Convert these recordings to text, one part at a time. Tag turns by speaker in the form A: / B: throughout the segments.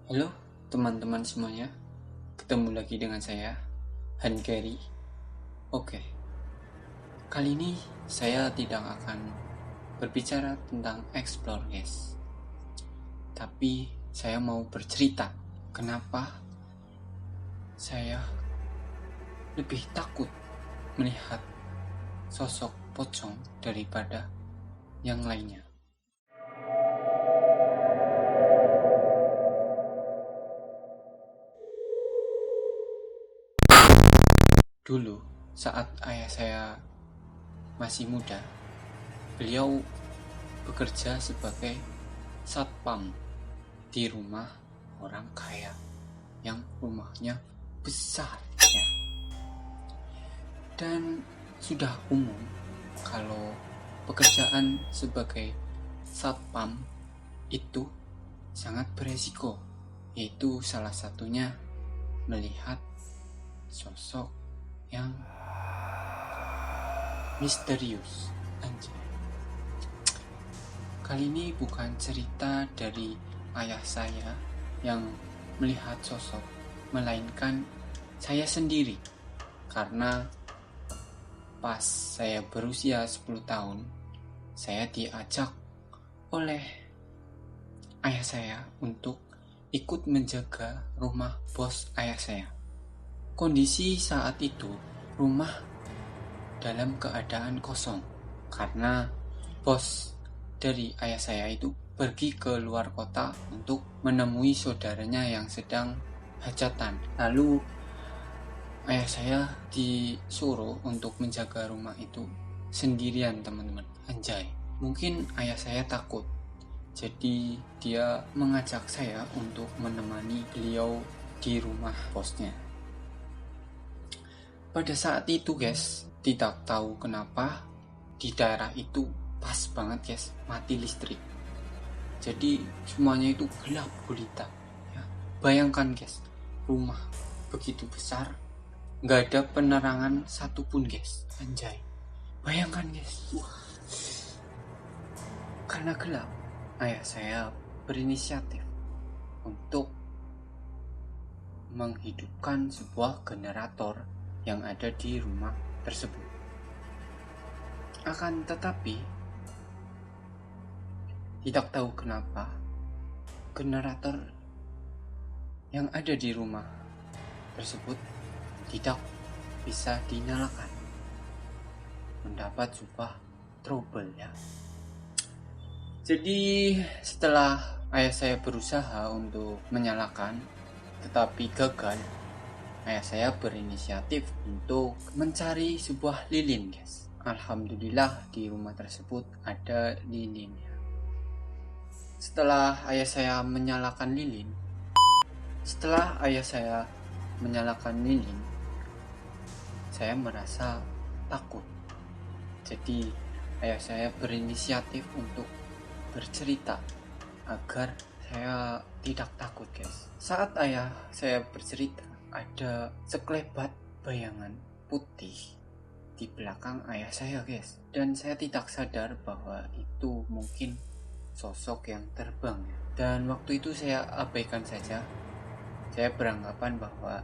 A: Halo teman-teman semuanya, ketemu lagi dengan saya, Han Gary. Oke, kali ini saya tidak akan berbicara tentang explore guys. Tapi saya mau bercerita kenapa saya lebih takut melihat sosok pocong daripada yang lainnya. Dulu saat ayah saya masih muda, beliau bekerja sebagai satpam di rumah orang kaya yang rumahnya besar ya. Dan sudah umum kalau pekerjaan sebagai satpam itu sangat beresiko, yaitu salah satunya melihat sosok yang misterius. Anjay. Kali ini bukan cerita dari ayah saya yang melihat sosok, melainkan saya sendiri. Karena pas saya berusia 10 tahun, saya diajak oleh ayah saya untuk ikut menjaga rumah bos ayah saya. Kondisi saat itu, rumah dalam keadaan kosong karena bos dari ayah saya itu pergi ke luar kota untuk menemui saudaranya yang sedang hajatan. Lalu ayah saya disuruh untuk menjaga rumah itu sendirian, teman-teman. Anjay, mungkin ayah saya takut, jadi dia mengajak saya untuk menemani beliau di rumah bosnya. Pada saat itu guys, tidak tahu kenapa di daerah itu pas banget guys mati listrik. Jadi semuanya itu gelap gulita ya. Bayangkan guys, rumah begitu besar, nggak ada penerangan satupun guys. Anjay, bayangkan guys. Karena gelap, ayah saya berinisiatif untuk menghidupkan sebuah generator yang ada di rumah tersebut. Akan tetapi, tidak tahu kenapa generator yang ada di rumah tersebut tidak bisa dinyalakan. Mendapat sebuah trouble ya. Jadi setelah ayah saya berusaha untuk menyalakan tetapi gagal, ayah saya berinisiatif untuk mencari sebuah lilin guys. Alhamdulillah di rumah tersebut ada lilinnya. Setelah ayah saya menyalakan lilin, saya merasa takut. Jadi ayah saya berinisiatif untuk bercerita agar saya tidak takut guys. Saat ayah saya bercerita, ada sekelebat bayangan putih di belakang ayah saya guys. Dan saya tidak sadar bahwa itu mungkin sosok yang terbang. Dan waktu itu saya abaikan saja. Saya beranggapan bahwa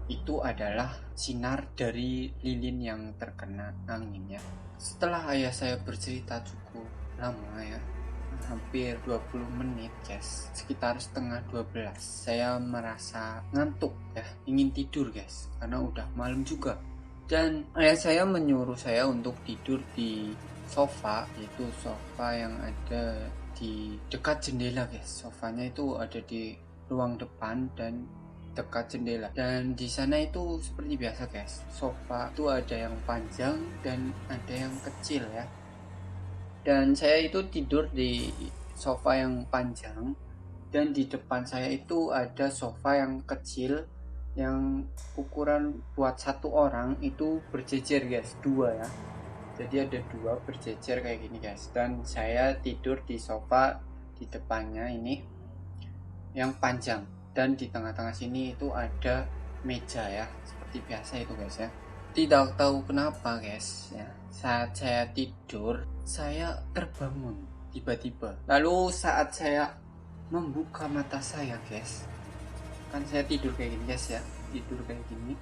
A: itu adalah sinar dari lilin yang terkena angin ya. Setelah ayah saya bercerita cukup lama ya, hampir 20 menit guys, sekitar setengah 12, saya merasa ngantuk ya, ingin tidur guys, karena udah malam juga. Dan ayah saya menyuruh saya untuk tidur di sofa, itu sofa yang ada di dekat jendela guys. Sofanya itu ada di ruang depan dan dekat jendela, dan di sana itu seperti biasa guys, sofa itu ada yang panjang dan ada yang kecil ya. Dan saya itu tidur di sofa yang panjang, dan di depan saya itu ada sofa yang kecil yang ukuran buat satu orang itu berjejer guys, dua ya. Jadi ada dua berjejer kayak gini guys, dan saya tidur di sofa di depannya ini yang panjang, dan di tengah-tengah sini itu ada meja ya, seperti biasa itu guys ya. Tidak tahu kenapa guys ya, saat saya tidur saya terbangun tiba-tiba. Lalu saat saya membuka mata saya guys. Kan saya tidur kayak gini guys ya, tidur kayak gini.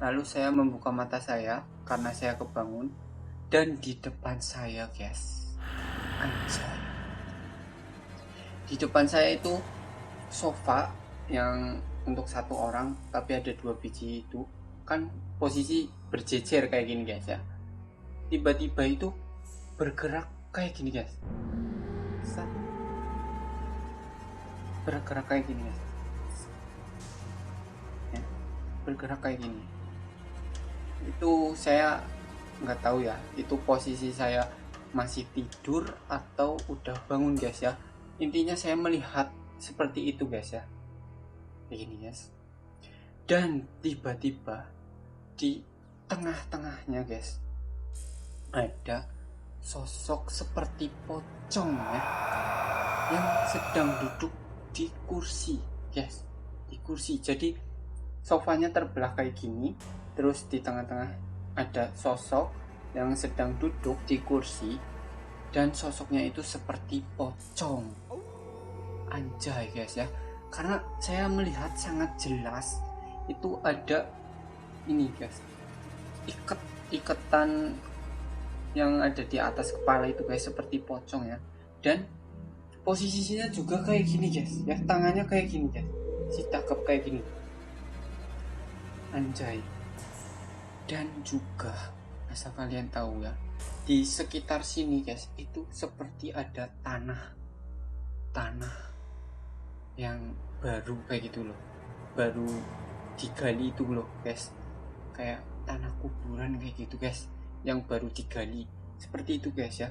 A: Lalu saya membuka mata saya karena saya kebangun, dan di depan saya guys, anjay, di depan saya itu sofa yang untuk satu orang tapi ada 2 biji, itu kan posisi berjejer kayak gini guys ya. Tiba-tiba itu bergerak kayak gini guys, bergerak kayak gini guys ya, bergerak kayak gini. Itu saya nggak tahu ya, itu posisi saya masih tidur atau udah bangun guys ya. Intinya saya melihat seperti itu guys ya, kayak gini guys. Dan tiba-tiba di tengah-tengahnya guys ada sosok seperti pocong ya, yang sedang duduk di kursi guys, di kursi. Jadi sofanya terbelah kayak gini, terus di tengah-tengah ada sosok yang sedang duduk di kursi, dan sosoknya itu seperti pocong. Anjay guys ya, karena saya melihat sangat jelas itu ada ini guys, iketan yang ada di atas kepala itu guys, seperti pocong ya. Dan posisinya juga kayak gini guys ya, tangannya kayak gini guys, si takep kayak gini, anjay. Dan juga asal kalian tahu ya, di sekitar sini guys itu seperti ada tanah yang baru kayak gitu loh, baru digali itu loh guys, kayak tanah kuburan kayak gitu guys, yang baru digali seperti itu guys ya.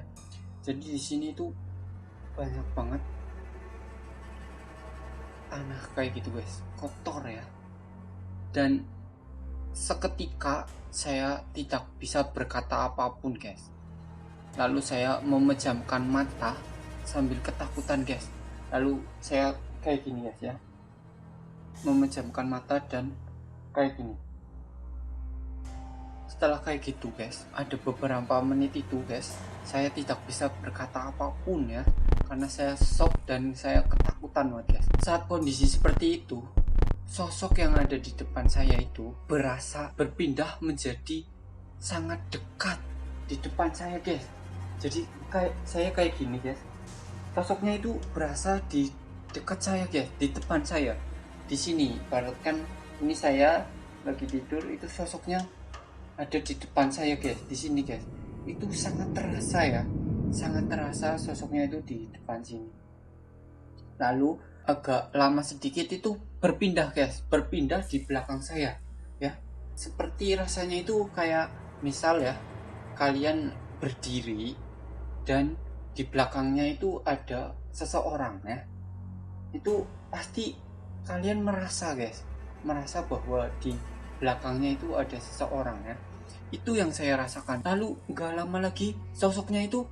A: Jadi di sini tuh banyak banget tanah kayak gitu guys, kotor ya. Dan seketika saya tidak bisa berkata apapun guys. Lalu saya memejamkan mata sambil ketakutan guys. Lalu saya kayak gini guys ya, memejamkan mata dan kayak gini. Setelah kayak gitu guys, ada beberapa menit itu guys, saya tidak bisa berkata apapun ya, karena saya shock dan saya ketakutan banget guys. Saat kondisi seperti itu, sosok yang ada di depan saya itu berpindah menjadi sangat dekat di depan saya guys. Jadi saya kayak gini guys, sosoknya itu berasa di dekat saya guys, di depan saya, di sini. Ibaratkan ini saya lagi tidur, itu sosoknya ada di depan saya guys, di sini guys. Itu sangat terasa ya, sangat terasa sosoknya itu di depan sini. Lalu agak lama sedikit itu berpindah guys, berpindah di belakang saya ya. Seperti rasanya itu kayak misal ya, kalian berdiri dan di belakangnya itu ada seseorang ya, itu pasti kalian merasa guys, merasa bahwa di belakangnya itu ada seseorang ya. Itu yang saya rasakan. Lalu gak lama lagi sosoknya itu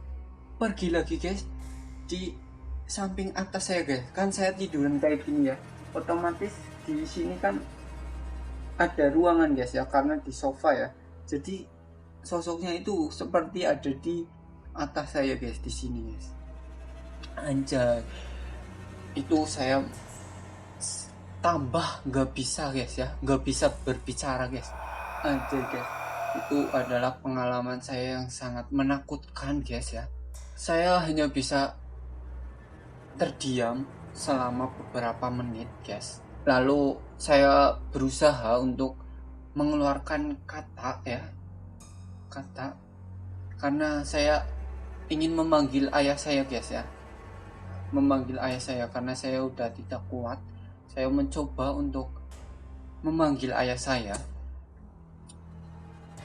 A: pergi lagi guys, di samping atas saya guys. Kan saya tiduran kayak gini ya, otomatis di sini kan ada ruangan guys ya, karena di sofa ya. Jadi sosoknya itu seperti ada di atas saya guys, di sini guys. Anjay, itu saya tambah gak bisa guys ya, gak bisa berbicara guys. Anjay guys, itu adalah pengalaman saya yang sangat menakutkan guys ya. Saya hanya bisa terdiam selama beberapa menit guys. Lalu saya berusaha untuk mengeluarkan kata ya, kata, karena saya ingin memanggil ayah saya guys ya, memanggil ayah saya karena saya udah tidak kuat. Saya mencoba untuk memanggil ayah saya,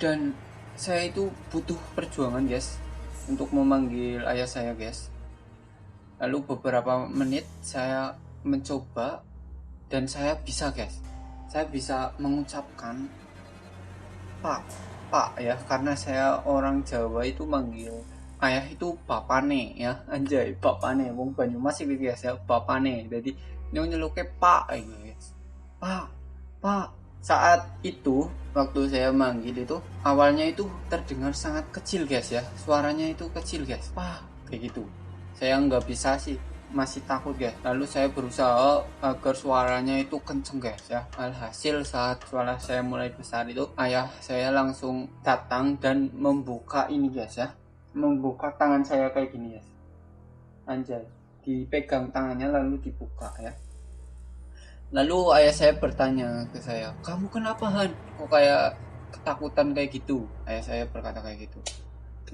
A: dan saya itu butuh perjuangan guys untuk memanggil ayah saya guys. Lalu beberapa menit saya mencoba dan saya bisa guys, saya bisa mengucapkan pak ya, karena saya orang Jawa itu manggil ayah itu bapane ya. Anjay, bapane wong Banyumas iki guys ya, bapane. Jadi nyeluke pak guys, pak. Saat itu waktu saya manggil itu awalnya itu terdengar sangat kecil guys ya, suaranya itu kecil guys, pak kayak gitu. Saya nggak bisa sih masih takut guys. Lalu saya berusaha agar suaranya itu kenceng guys ya. Alhasil saat suara saya mulai besar itu, ayah saya langsung datang dan membuka ini guys ya, membuka tangan saya kayak gini guys. Anjay, dipegang tangannya lalu dibuka ya. Lalu ayah saya bertanya ke saya, kamu kenapa Han? Kok kayak ketakutan kayak gitu? Ayah saya berkata kayak gitu.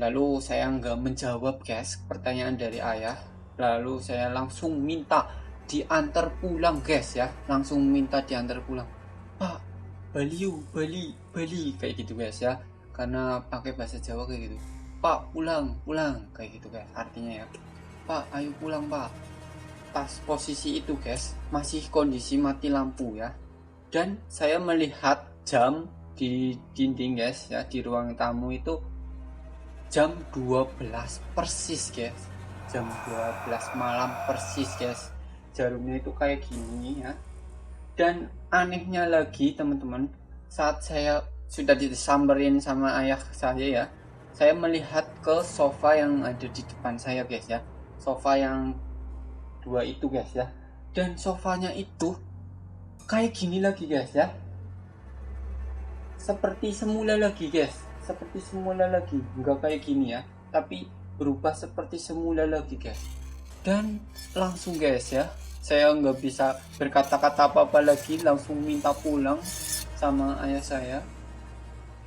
A: Lalu saya nggak menjawab guys pertanyaan dari ayah. Lalu saya langsung minta diantar pulang guys ya. Langsung minta diantar pulang. Pak, Bali kayak gitu guys ya. Karena pakai bahasa Jawa kayak gitu. Pak, pulang kayak gitu guys. Artinya ya, Pak, ayo pulang Pak. Pas posisi itu guys, masih kondisi mati lampu ya. Dan saya melihat jam di dinding guys ya, di ruang tamu itu jam 12 persis guys. Jam 12 malam persis guys. Jarumnya itu kayak gini ya. Dan anehnya lagi teman-teman, saat saya sudah disamperin sama ayah saya ya, saya melihat ke sofa yang ada di depan saya guys ya. Sofa yang dua itu guys ya. Dan sofanya itu kayak gini lagi guys ya. Seperti semula lagi guys. Seperti semula lagi. Enggak kayak gini ya, tapi berubah seperti semula lagi guys. Dan langsung guys ya, saya nggak bisa berkata-kata apa-apa lagi, langsung minta pulang sama ayah saya.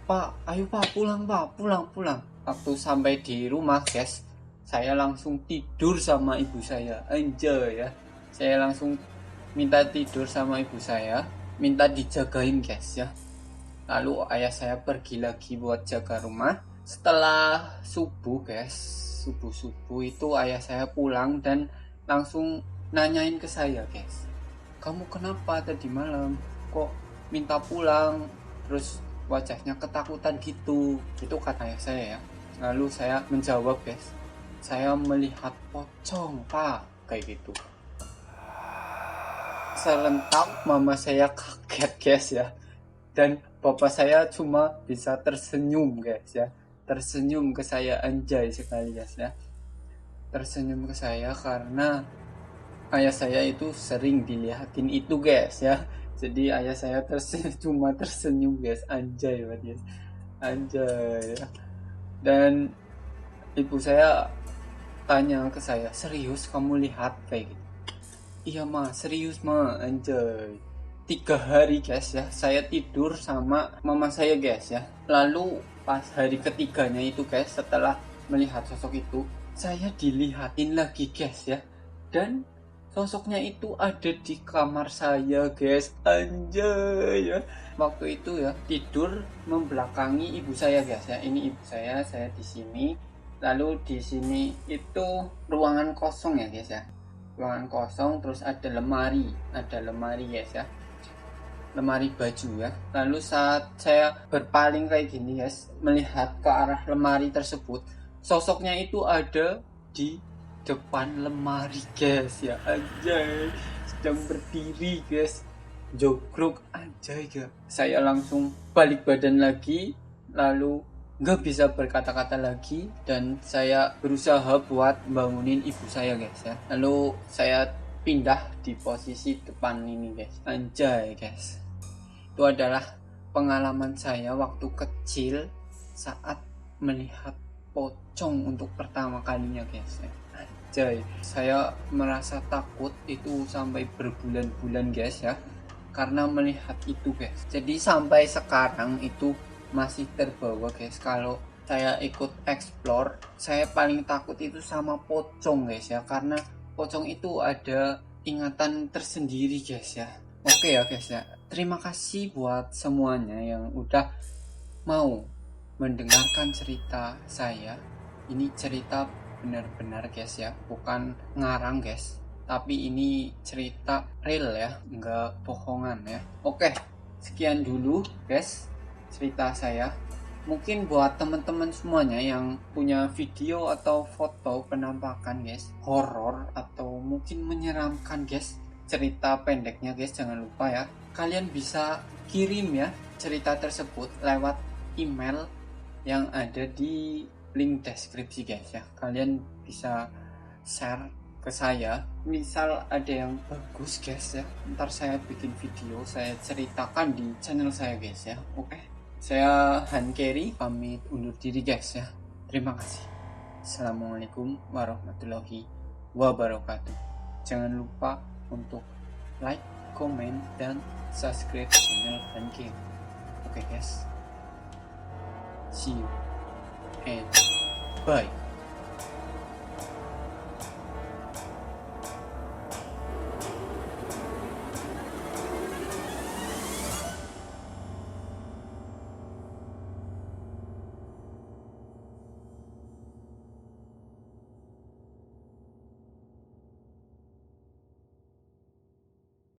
A: Pak, ayo Pak, pulang Pak, pulang. Waktu sampai di rumah guys, saya langsung tidur sama ibu saya. Anjay ya, saya langsung minta tidur sama ibu saya, minta dijagain guys ya. Lalu ayah saya pergi lagi buat jaga rumah. Setelah subuh guys, subuh itu ayah saya pulang dan langsung nanyain ke saya guys, kamu kenapa tadi malam kok minta pulang, terus wajahnya ketakutan gitu, itu kata ayah saya ya. Lalu saya menjawab guys, saya melihat pocong Pak, kayak gitu. Serentak mama saya kaget guys ya, dan bapak saya cuma bisa tersenyum guys ya, tersenyum ke saya. Anjay sekali guys ya, tersenyum ke saya karena ayah saya itu sering dilihatin itu guys ya. Jadi ayah saya cuma tersenyum guys. Anjay banget guys, anjay ya. Dan ibu saya tanya ke saya, serius kamu lihat kayak gitu? Iya ma, serius ma. Anjay, 3 hari guys ya, saya tidur sama mama saya guys ya. Lalu pas hari ketiganya itu guys, setelah melihat sosok itu, saya dilihatin lagi guys ya. Dan sosoknya itu ada di kamar saya guys. Anjay ya. Waktu itu ya, tidur membelakangi ibu saya guys ya. Ini ibu saya di sini. Lalu di sini itu ruangan kosong ya guys ya. Ruangan kosong, terus ada lemari guys ya. Lemari baju ya. Lalu saat saya berpaling kayak gini guys, melihat ke arah lemari tersebut, sosoknya itu ada di depan lemari guys ya. Anjay, sedang berdiri guys, jogrok. Anjay guys, saya langsung balik badan lagi, lalu nggak bisa berkata-kata lagi, dan saya berusaha buat bangunin ibu saya guys ya. Lalu saya pindah di posisi depan ini guys. Anjay guys, itu adalah pengalaman saya waktu kecil saat melihat pocong untuk pertama kalinya guys ya. Anjay, saya merasa takut itu sampai berbulan-bulan guys ya, karena melihat itu guys. Jadi sampai sekarang itu masih terbawa guys. Kalau saya ikut explore, saya paling takut itu sama pocong guys ya, karena pocong itu ada ingatan tersendiri guys ya. Oke ya guys ya, terima kasih buat semuanya yang udah mau mendengarkan cerita saya. Ini cerita benar-benar guys ya, bukan ngarang guys, tapi ini cerita real ya, nggak bohongan ya. Oke, sekian dulu guys cerita saya. Mungkin buat teman-teman semuanya yang punya video atau foto penampakan guys, horor atau mungkin menyeramkan guys, cerita pendeknya guys, jangan lupa ya, kalian bisa kirim ya cerita tersebut lewat email yang ada di link deskripsi guys ya. Kalian bisa share ke saya. Misal ada yang bagus guys ya, ntar saya bikin video, saya ceritakan di channel saya guys ya. Oke, saya Han Kerry pamit undur diri guys ya. Terima kasih. Assalamualaikum warahmatullahi wabarakatuh. Jangan lupa untuk like, komen, dan subscribe channel Han Kerry. Oke guys, see you and bye.